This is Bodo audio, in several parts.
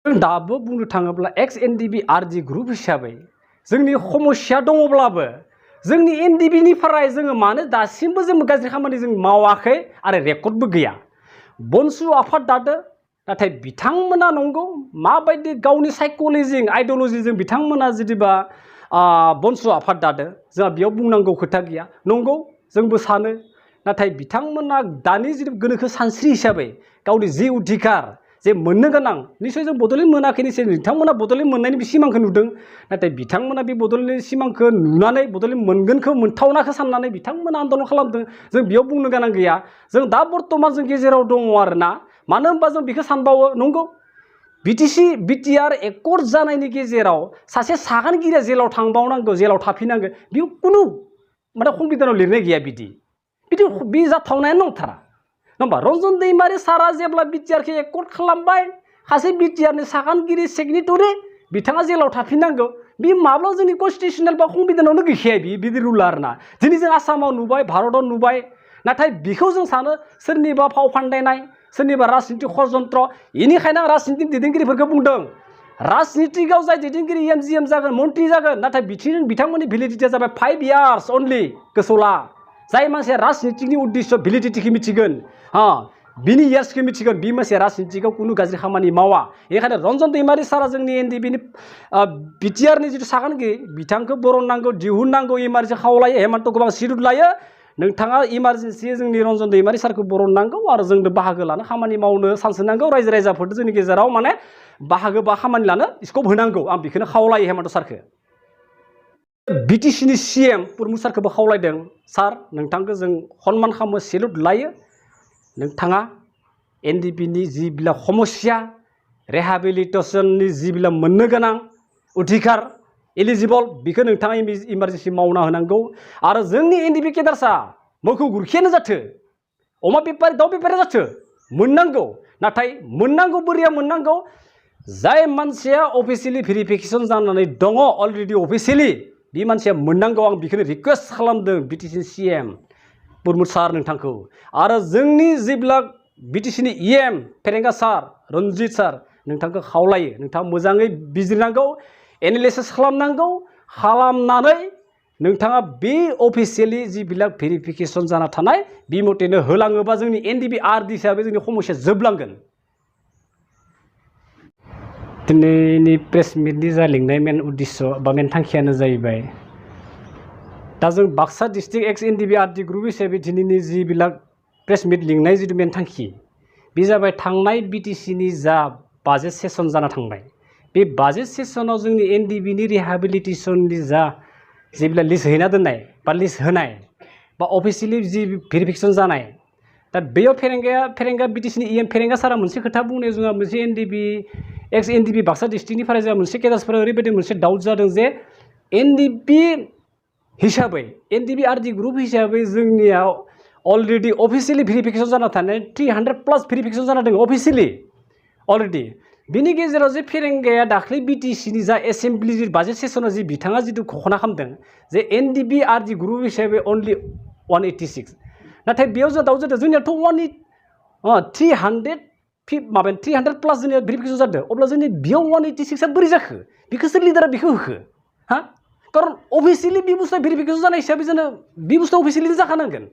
जों दाबो बुंनो थाङोब्ला एक्स एनडिबि आरडि ग्रुप हिसाबै जोंनि समस्या दङब्लाबो जोंनि एनडिबिनिफ्राय जोङो मानो दासिमबो जों गाज्रि खामानि जों मावाखै आरो रेकर्डबो गैया। बनसु आफाद दादो नाथाय बिथांमोना नंगौ माबायदि गावनि साइकोलजिजों आइडियोलजिजों बिथांमोना जुदिबा बनसु आफाद दादो जोंहा बेयाव बुंनांगौ खोथा गैया। नंगौ जोंबो सानो नाथाय बिथांमोना दानि जि गोनोखो सानस्रि हिसाबै गावनि जि अधिकार जे मोननो गोनां निश्चय जों बड'लेण्ड मोनाखै निश्चय बिथांमोना बड'लेण्ड मोननायनि सिमांखौ नुदों नाथाय बिथांमोना बे बड'लेण्डनि सिमांखौ नुनानै बड'लेण्ड मोनगोनखौ मोनथावनाखौ साननानै बिथांमोना आन्दलन खालामदों। जों बेयाव बुंनो गोनां गैया। जों दा बर्तमान जों गेजेराव दङ आरोना मानो होनबा जों बेखौ सानबावो नंगौ बिटिआर एकर्ड जानायनि गेजेराव सासे सागानगिरिया जेलाव थांबावनांगौ जेलाव थाफिनांगौ बेयाव खुनु माने संबिधानाव लिरनाय गैया बिदि बे जाथावनायानो नंथारा नङा रन्जन दैमारि सारा जेब्ला बिटिआरखौ एकर्ड खालामबाय सासे बिटिआरनि सागानगिरि सेक्रेटारि बिथाङा जेलाव थाफिननांगौ बे माब्ला जोंनि कन्स्टिटिउसनेल बा संबिधानावनो गैखाया बिदि रुल आरोना दिनै जों आसामाव नुबाय भारताव नुबाय नाथाय बेखौ जों सानो सोरनिबा फाव फान्दायनाय सोरनिबा राजनितिक षड्यन्त्र बेनिखायनो आं राजनितिक दैदेनगिरिफोरखौ बुंदों राजनितिकआव जाय दैदेनगिरि एमजिएम जागोन मन्त्रि जागोन नाथाय बिथांमोननि भेलिडिटिया जाबाय 5 इयार्स अनलि गोसोआव ला जाय मानसिया राजनितिकनि उद्देश्य भेलिडिटिखौ मिथिगोन बिनि इयार्सखौ मिथिगोन बे मानसिया राजनितिकआव कुनु गाज्रि खामानि मावा। बेनिखायनो रन्जन दैमारि सारा जोंनि एनडिबिनि बिटिआरनि जिथु सागानगिरि बिथांखौ बरननांगौ दिहुननांगौ इमारजेन्सि खावलायो हेमन्त गोबां सिरुत लायो नोंथाङा इमारजेन्सि जोंनि रन्जन दैमारि सारखौ बरननांगौ आरो जोंनो बाहागो लानो खामानि मावनो सानस्रिनांगौ रायजो राजाफोरजों जोंनि गेजेराव माने बाहागो बा खामानि लानो स्कप होनांगौ आं बेखौनो खावलायो हेमन्त सारखौ। बिटिसिनि सिएम प्रमद सारखौबो खावलायदों सार नोंथांखौ जों सन्मान खालामो सेलुट लायो नोंथाङा एनडिबिनि जिबिला समस्या रिहेबिलिटेसननि जिबिला मोननो गोनां अधिकार एलिजिबल बेखौ नोंथाङा इमारजेन्सि मावना होनांगौ आरो जोंनि एनडिबि केडारसा मोखौ गुरखियानो जाथो अमा बेपारि दाउ बेपारि जाथो मोननांगौ नाथाय मोननांगौ बोरैया मोननांगौ जाय मानसिया अफिसियेलि भेरिफिकेसन जानानै दङ अलरेडि अफिसियेलि बे मानसिया मोननांगौ आं बेखौनो रिकुवेस्ट खालामदों बिटिसि सिएम प्रमद सार नोंथांखौ आरो जोंनि जेब्ला बिटिसिनि इएम फेरेंगा सार रन्जित सार नोंथांखौ खावलायो नोंथाङा मोजाङै बिजिरनांगौ एनालिसिस खालामनांगौ खालामनानै नोंथाङा बे अफिसियेलि जिबिला भेरिफिकेसन जाना थानाय बे मथेनो होलाङोबा जोंनि एनडिबि आरडि हिसाबै जोंनि समस्या जोबलांगोन। दिनैनि प्रेस मिटनि जा लिंनाय मेन उद्देश्य बा मेन थांखियानो जाहैबाय दा जों बाक्सा डिस्ट्रिक्ट एक्स एनडिबि आरडि ग्रुप हिसाबै दिनैनि जिबिला प्रेस मिट लिंनाय जिथु मेन थांखि बे जाबाय थांनाय बिटिसिनि जा बाजेट सेसन जाना थांबाय बे बाजेट सेसनाव जोंनि एनडिबिनि रिहेबिलिटेसननि जा जेब्ला लिस्ट हैना दोननाय बा लिस्ट होनाय बा अफिसियेलि जि भेरिफिकेसन जानाय दा बेयाव फेरेंगा बिटिसिनि इएम फेरेंगा सारा मोनसे खोथा बुंनाय जोंहा मोनसे एनडिबि एक्स एनडिबि बाक्सा डिस्ट्रिक्टनिफ्राय जोंहा मोनसे केडारसफोरा ओरैबायदि मोनसे डाउट जादों जे एनडिबि हिसाबै एनडिबि आरडि ग्रुप हिसाबै जोंनियाव अलरेडि अफिसियेलि भेरिफिकेसन जाना थानाय 300+ भेरिफिकेसन जाना दङ अफिसियेलि अलरेडि बिनि गेजेराव जे फेरेंगाया दाख्लै बिटिसिनि जा एसेम्ब्लि बाजेट सेसनाव जि बिथाङा जिथु घोषणा खालामदों जे एनडिबि आरडि ग्रुप हिसाबै अनलि 186 नाथाय बेयाव जों दाउट जादों जोंनियाथ' 300+ जोंनिया भेरिफिकेसन जादों अब्ला जोंनि बेयाव 186आ बोरै जाखो बेखौ सोर लिडारा बेखौ होखो खारन अफिसियेलि बे बुस्थुआ भेरिफिकेसन जानाय हिसाबै जोङो बे बुस्थुआ अफिसियेलि जाखानांगोन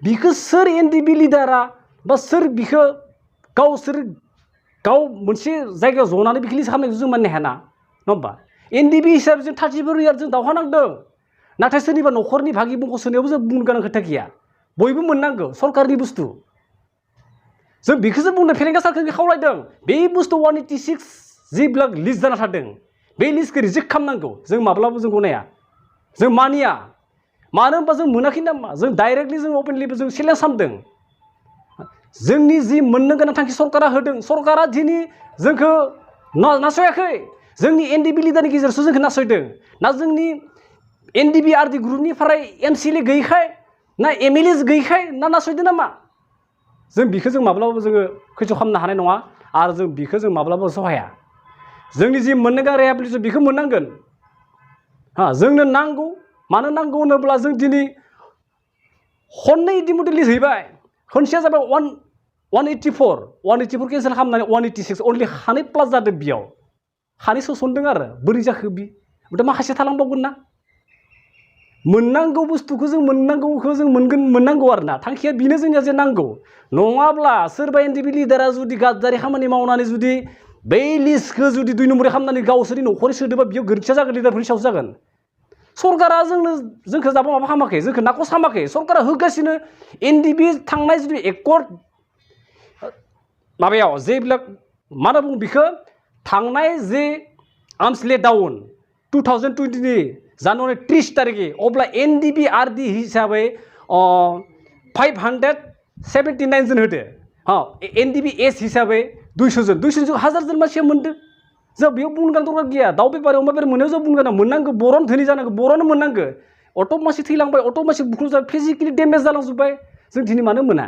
बिखौ सोर एनडिबि लिडारा बा सोर बिखौ गाव मोनसे जायगायाव जनानै बिखौ लिस्ट खालामनायखौ जों मानिनो हाया नङा होमबा एनडिबि हिसाबै जों 34 इयार जों दावहा नांदों नाथाय सोरनिबा न'खरनि भागि बंख सोनायावबो जों बुंनो गोनां खोथा गैया बयबो मोननांगौ सरकारनि बुस्थु जों बेखौसो बुंदों फेरेंगा सारखौ खावलायदों बे बुस्थु 186 जेब्ला लिस्ट जाना थादों बे लिस्टखौ रिजेक्ट खालामनांगौ जों माब्लाबो जों गनाया जों मानिया मानो होनबा जों मोनाखै नामा जों डाइरेक्टलि जों अपेनलिबो जों चेलेन्ज खालामदों जोंनि जि मोननो गोनां थांखि सरकारा होदों सरकारा दिनै जोंखौ नासयाखै जोंनि एनडिबि लिडारनि गेजेरावसो जोंखौ नासयदों ना जोंनि एनडिबि आरडि ग्रुपनिफ्राय एमसिएलए गैयैखाय ना एमएलए गैयैखाय ना नासयदों नामा जों बेखौ जों माब्लाबाबो जोङो खैज' खालामनो हानाय नङा आरो जों बेखौ जों माब्लाबाबो सहाया जोंनि जि मोननो गोनां रिहेबिलिटेसन बेखौ मोननांगोन जोंनो नांगौ मानो नांगौ होनोब्ला जों दिनै खननै इतिमধ্যे लिस्ट हैबाय खनसेया जाबाय 184 केन्सेल खालामनानै 186 अनलि हानै प्लास जादों बेयाव हानै सोसनदों आरो बोरै जाखो बि ओमफ्राय माखासे थालांबावगोन ना मोननांगौ बुस्थुखौ जों मोननांगौखौ जों मोननांगौ आरो ना थांखिया बेनो जोंनिया जे नांगौ नङाब्ला सोरबा एनडिबि लिडारा जुदि गाज्रि खामानि मावनानै जुदि बै लिस्टखौ जुदि 2 नम्बरै खालामनानै गावसोरनि न'खरै सोदोबा बेयाव गोरोन्थिया जागोन लिडारफोरनि सायाव जागोन सरकारा जोंखौ जाबा माबा खालामाखै जोंखौ नाकस खालामाखै सरकारा होगासिनो एनडिबि थांनाय जुदि एकर्ड माबायाव जेब्ला मा होनना बुङो बेखौ थांनाय जे आर्म्स ले डाउन 2020 नि जानुवारि 30 तारिखे अब्ला एनडिबि आरडि हिसाबै 579 जन होदो एनडिबि एस हिसाबै 200 जन 1000 जन मानसिया मोनदों जों बेयाव बुंनो गोनां दरकार गैया दाउ बेपारि अमा बेपारि मोनो जों बुंनो गोनां मोननांगौ बर'नो धोनि जानांगौ बर'नो मोननांगौ अट' मानसि थैलांबाय अट' मानसि बुख्रुबजाबाय फिजिकेलि डेमेज जालांजोब्बाय जों दिनै मानो मोना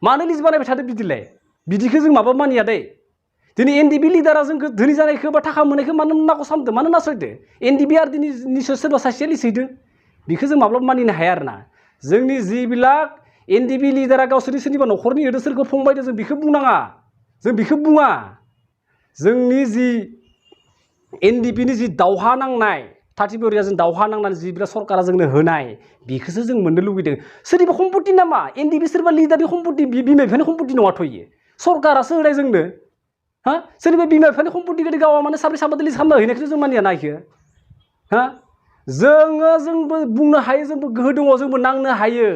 मानो लिस्ट बानायबाय थादों बिदिलाय बिदिखौ जों माबा मानिया दै दिनै एनडिबि लिडारा जोंखौ धोनि जानायखौ बा थाखा मोननायखौ मानो नाकस खालामदों मानो नासयदों एनडिबि आरडिनि निसय सोरबा सासेया लिस्ट हैदों बेखौ जों माब्लाबा मानिनो हाया आरोना जोंनि जिबिलाक एनडिबि लिडारा गावसोरनि सोरनिबा न'खरनि होदो सोरखौ फंबायदों जों बेखौ बुंनाङा जों बेखौ बुङा जोंनि जि एनडिबिनि जि दावहा नांनाय 30 जों दावहा नांनानै जिबिला सरकारा जोंनो होनाय बेखौसो जों मोननो लुगैदों सोरनिबा सम्पति नामा एनडिबि सोरबा लिडारनि सम्पति बिमा बिफानि सम्पति नङाथ' इयो सरकारासो होनाय जोंनो सोरनिबा बिमा बिफानि सम्पतिखौ गावा माने साब्रै साबा लिस्ट खालामना हैनायखौ जों मानिया नायखो जोंबो बुंनो हायो जोंबो गोहो दङ जोंबो नांनो हायो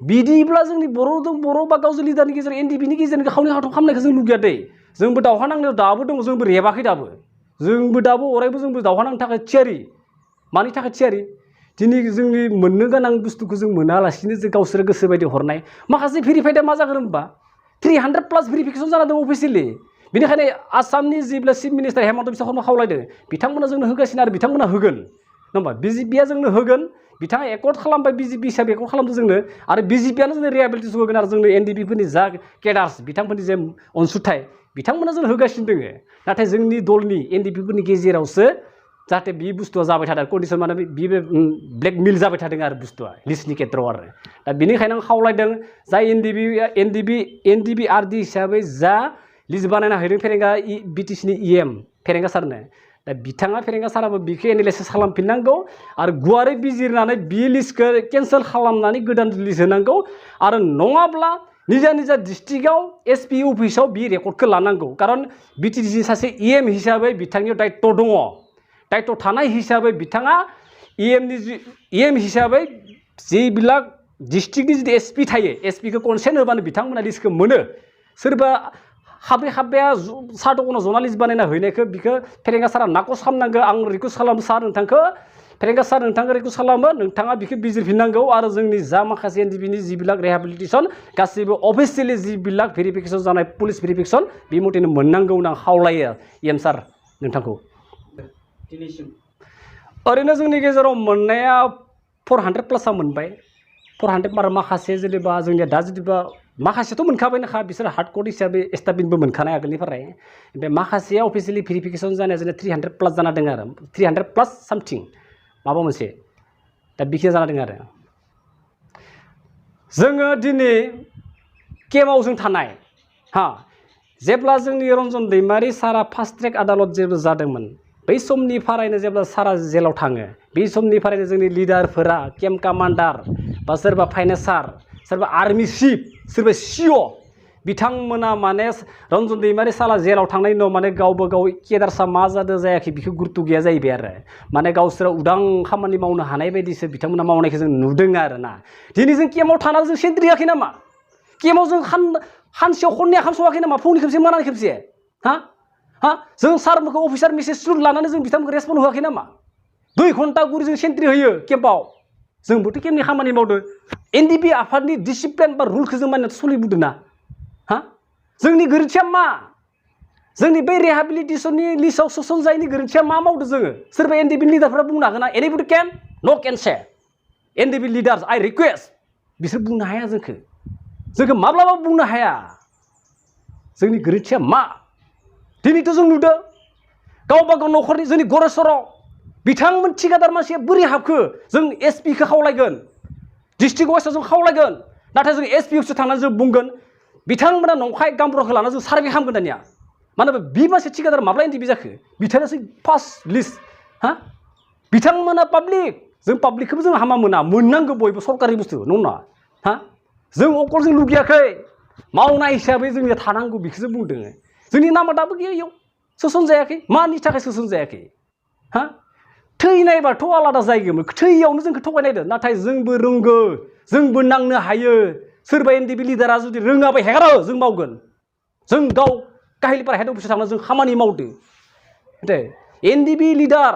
बिदिब्ला जोंनि बर' बा गावजों लिडारनि गेजेराव एनडिबिनि गेजेरजों खावनै हाथं खालामनायखौ जों लुगैया दै जोंबो दावहा नांनायाव दाबो दङ जोंबो रेबाखै जोंबो दाबो अरायबो जोंबो दावहा नांनो थाखाय थियारि मानि थाखाय थियारि दिनै जोंनि मोननो गोनां बुस्थुखौ जों मोनालासिनो जों गावसोर गोसो बायदि हरनाय माखासे भेरिफाइडआ मा जागोन होनबा 300+ भेरिफिकेसन जाना दं अफिसियेलि बेनिखायनो आसामनि जेब्ला चिफ मिनिस्टार हेमन्त बिश्व शर्मा खावलायदों बिथांमोना जोंनो होगासिनो आरो बिथांमोना होगोन नङा होमबा बिजेपिया जोंनो होगोन बिथाङा एकर्ड खालामबाय बिजेपि हिसाबै एकर्ड खालामदों जोंनो आरो बिजेपियानो जोंनो रिहेबिलिटेसन होगोन आरो जोंनो एनडिबिफोरनि जा केडार्स बिथांमोननि जे अनसुंथाइ बिथांमोना जोंनो होगासिनो दोङो नाथाय जोंनि दलनि एनडिबिफोरनि गेजेरावसो जाहाथे बे बुस्थुआ जाबाय थादों कन्डिसन माने बे ब्लेकमेल जाबाय थादों आरो बुस्थुआ लिस्टनि खेथ्रआव आरो दा बेनिखायनो आं खावलायदों जाय एनडिबि आरडि हिसाबै जा लिस्ट बानायना होदों फेरेंगा बिटिसिनि इएम फेरेंगा सारनो दा बिथाङा फेरेंगा साराबो बेखौ एनालाइसिस खालामफिननांगौ आरो गुवारै बिजिरनानै बे लिस्टखौ केन्सेल खालामनानै गोदान लिस्ट होनांगौ आरो नङाब्ला निजा डिस्ट्रिक्टआव एसपि अफिसाव बे रेकर्डखौ लानांगौ कारन बिटिसि सासे इएम हिसाबै बिथांनियाव दायित्व दङ दायित्व थानाय हिसाबै बिथाङा इएम हिसाबै जिबिलाक डिस्ट्रिक्टनि जुदि एसपि थायो एसपिखौ कनसेन्ट होबानो बिथांमोना लिस्टखौ मोनो सोरबा हाबाया साहा दखानाव जना लिस्ट बानायना हैनायखौ बिखौ फेरेंगा सारा नाकस खालामनांगौ आं रिकुवेस्ट खालामो सार नोंथांखौ फेरेंगा सार नोंथांखौ रिकुवेस्ट खालामो नोंथाङा बिखौ बिजिरफिननांगौ आरो जोंनि जा माखासे एनडिबिनि जिबिलाक रिहेबिलिटेसन गासैबो अफिसियेलि जिबिलाक भेरिफिकेसन जानाय पुलिस भेरिफिकेसन बे मथेनो मोननांगौ होनना खावलायो इएम सार नोंथांखौ ओरैनो जोंनि गेजेराव मोननाया 400+ मोनबाय 400 आरो माखासे जेनेबा जोंनिया दा जेनेबा माखासेथ' मोनखाबायनोखा बिसोर हार्ड कड हिसाबै एस्टाब्लिशबो मोनखानाय आगोलनिफ्राय ओमफ्राय माखासेया अफिसियेलि भेरिफिकेसन जानाया जोंना 300+ जाना दङ आरो 300+ सामथिं माबा मोनसे दा बिखिया जाना दङ आरो जोङो दिनै केम्पआव जों थानाय जेब्ला जोंनि रन्जन दैमारि सारा फास्ट ट्रेक आदालत जेब्ला जादोंमोन बै समनिफ्रायनो जेब्ला सारा जेलाव थाङो बै समनिफ्रायनो जोंनि लिडारफोरा केम्प कामान्डार बा सोरबा फाइनेसार सोरबा आर्मि चिफ सोरबा सिअ बिथांमोना माने रन्जन दैमारि साला जेलाव थांनायनि उनाव माने गावबा गाव केदारसा मा जादों जायाखै बेखौ गुरुत्व गैया जाहैबाय आरो माने गावसोरा उदां खामानि मावनो हानाय बायदिसो बिथांमोना मावनायखौ जों नुदों आरो ना दिनै जों केम्पआव थानानै जों सेन्ट्रि होआखै नामा केम्पआव जों सानसेयाव खननै ओंखाम सङाखै नामा फुंनि खेबसे मोनानि खेबसे जों सारमोनखौ अफिसार मेसेज लानानै जों बिथांमोनखौ रेसपन्ड होआखै नामा 2 घन्टा गुरि जों सेन्ट्रि होयो केम्पआव जोंबोथ' केम्पनि खामानि मावदों एनडिबि आफादनि डिसिप्लिन बा रुलखौ जों मानिनानै सोलिबोदों ना जोंनि गोरोन्थिया मा जोंनि बै रिहेबिलिटेसननि लिस्टआव सोसनजायैनि गोरोन्थिया मा मावदों जोङो सोरबा एनडिबि लिडारफोरा बुंनो हागोन ना एनिबडी केन नो केन से एनडिबि लिडार्स आइ रिक्वेस्ट बिसोर बुंनो हाया जोंखौ माब्लाबाबो बुंनो हाया जोंनि गोरोन्थिया मा दिनैथ' जों नुदों गावबा गाव न'खरनि जोंनि गरेस्वराव बिथांमोन थिकादार मानसिया बोरै हाबखो जों एसपिखौ खावलायगोन डिस्ट्रिक्ट वाइसआव जों खावलायगोन नाथाय जों एसपि अफिसाव थांनानै जों बुंगोन बिथांमोना नंखाय गामबुराखौ लाना जों सार्भे खालामगोन दानिया मानो होनबा बि मानसि थिकादार माब्ला एनडिबि जाखो बिथाङासो फार्स्ट लिस्ट हा बिथांमोना पाब्लिक जों पाब्लिकखौबो जों हामा मोना मोननांगौ बयबो सरकारि बुस्थु नङा हा जों अकल जों लुगैयाखै मावनाय हिसाबै जोंनिया थानांगौ बेखौसो बुंदों जोंनि नामा दाबो गैया इयाव सोसन जायाखै मानि थाखाय सोसन जायाखै हा थैनायबाथ' आलादा जायगामोन थैयावनो जोंखौ थगायनायदों नाथाय जोंबो रोंगौ जोंबो नांनो हायो सोरबा एनडिबि लिडारा जुदि रोङाबा हेगारो जों मावगोन जों गाव काहिलिपारा हेड अफिसाव थांना जों खामानि मावदो दे एनडिबि लिडार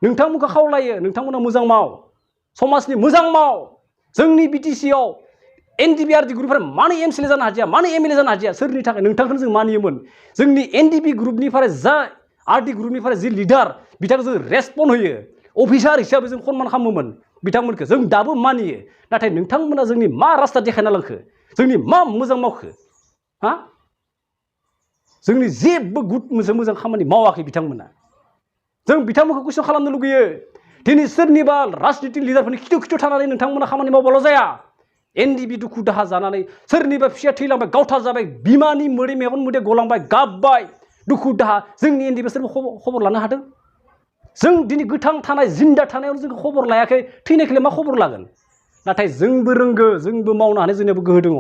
नोंथांमोनखौ खावलायो नोंथांमोना मोजां माव समाजनि मोजां माव जोंनि बिटिसिआव एनडिबि आरडि ग्रुपफोरा मानो एमसिएलए जानो हाजिया मानो एमएलए जानो हाजिया सोरनि थाखाय नोंथांखौनो जों मानियोमोन जोंनि एनडिबि ग्रुपनिफ्राय जा आरडि ग्रुपनिफ्राय जि लिडार बिथांखौ जों रेसपन्ड होयो अफिसार हिसाबै जों सनमान खालामोमोन बिथांमोनखौ जों दाबो मानियो नाथाय नोंथांमोना जोंनि मा रास्ता देखायना लांखो जोंनि मा मोजां मावखो हा जोंनि जेबो गुड मोजां खामानि मावाखै बिथांमोना जों बिथांमोनखौ कुइसन खालामनो लुगैयो दिनै सोरनिबा राजनितिक लिडारफोरनि खिथु थानानै नोंथांमोना खामानि मावबाल' जाया एनडिबि दुखु दाहा जानानै सोरनिबा फिसाया थैलांबाय गावथार जाबाय बिमानि मोदै मेगन मोदै गलांबाय गाबबाय दुखु दाहा जोंनि एनडिबि सोरबा खबर लानो हादों जों दिनै गोथां थानाय जिन्दा थानायाव जों खबर लायाखै थैनायखौलाय मा खबर लागोन नाथाय जोंबो रोंगो जोंबो मावनो हानाय जोंनियाबो गोहो दङ